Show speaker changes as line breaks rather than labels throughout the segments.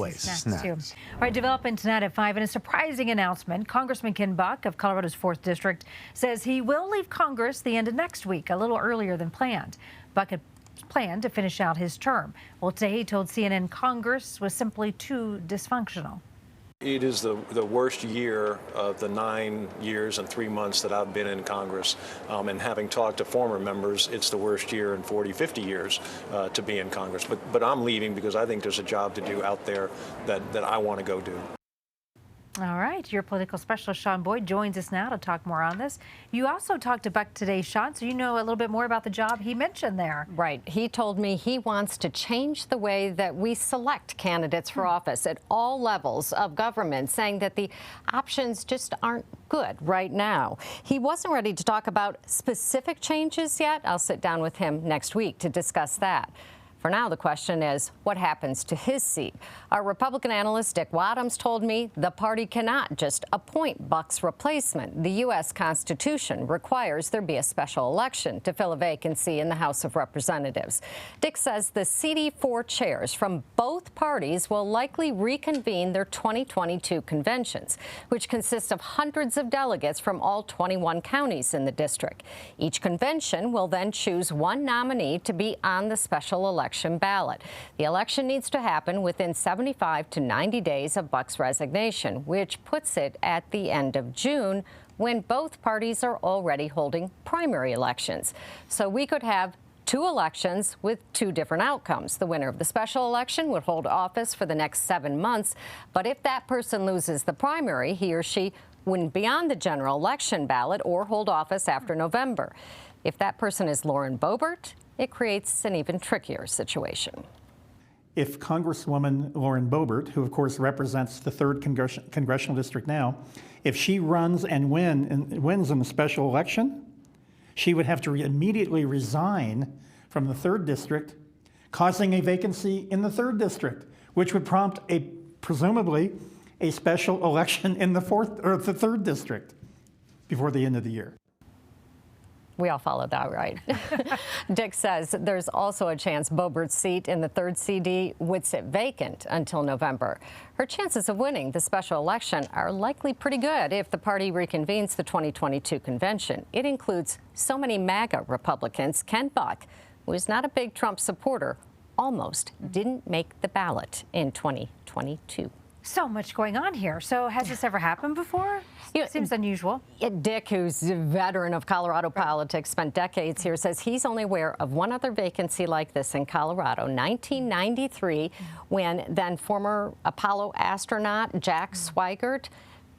Snacks too. All right, developing tonight at 5 in a surprising announcement. Congressman Ken Buck of Colorado's 4th District says he will leave Congress the end of next week, a little earlier than planned. Buck had planned to finish out his term. Well, today he told CNN Congress was simply too dysfunctional.
It is the worst year of the 9 years and 3 months that I've been in Congress. And having talked to former members, it's the worst year in 40, 50 years to be in Congress. But I'm leaving because I think there's a job to do out there that I want to go do.
All right, your political specialist, Sean Boyd, joins us now to talk more on this. You also talked to Buck today, Sean, so you know a little bit more about the job he mentioned there.
Right. He told me he wants to change the way that we select candidates for office at all levels of government, saying that the options just aren't good right now. He wasn't ready to talk about specific changes yet. I'll sit down with him next week to discuss that. For now, the question is, what happens to his seat? Our Republican analyst, Dick Wadhams, told me the party cannot just appoint Buck's replacement. The U.S. Constitution requires there be a special election to fill a vacancy in the House of Representatives. Dick says the CD4 chairs from both parties will likely reconvene their 2022 conventions, which consist of hundreds of delegates from all 21 counties in the district. Each convention will then choose one nominee to be on the special election ballot. The election needs to happen within 75 to 90 days of Buck's resignation, which puts it at the end of June, when both parties are already holding primary elections. So we could have 2 elections with 2 different outcomes. The winner of the special election would hold office for the next 7 months, but if that person loses the primary, he or she wouldn't be on the general election ballot or hold office after November. If that person is Lauren Boebert, it creates an even trickier situation.
If Congresswoman Lauren Boebert, who of course represents the 3rd Congressional District now, if she runs and wins in the special election, she would have to immediately resign from the 3rd District, causing a vacancy in the 3rd District, which would prompt presumably a special election in the 4th or the 3rd District before the end of the year.
We all followed that, right? Dick says there's also a chance Boebert's seat in the 3rd CD would sit vacant until November. Her chances of winning the special election are likely pretty good if the party reconvenes the 2022 convention. It includes so many MAGA Republicans. Ken Buck, who is not a big Trump supporter, almost didn't make the ballot in 2022.
So much going on here. So has this ever happened before? Seems unusual.
Dick, who's a veteran of Colorado politics, spent decades here, says he's only aware of one other vacancy like this in Colorado, 1993, when then former Apollo astronaut Jack Swigert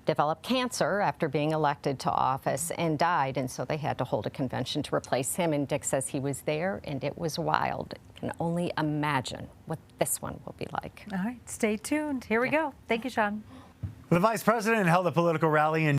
developed cancer after being elected to office and died, and so they had to hold a convention to replace him. And Dick says he was there, and it was wild. Can only imagine what this one will be like.
All right, stay tuned. Here we go. Thank you, Sean.
The vice president held a political rally in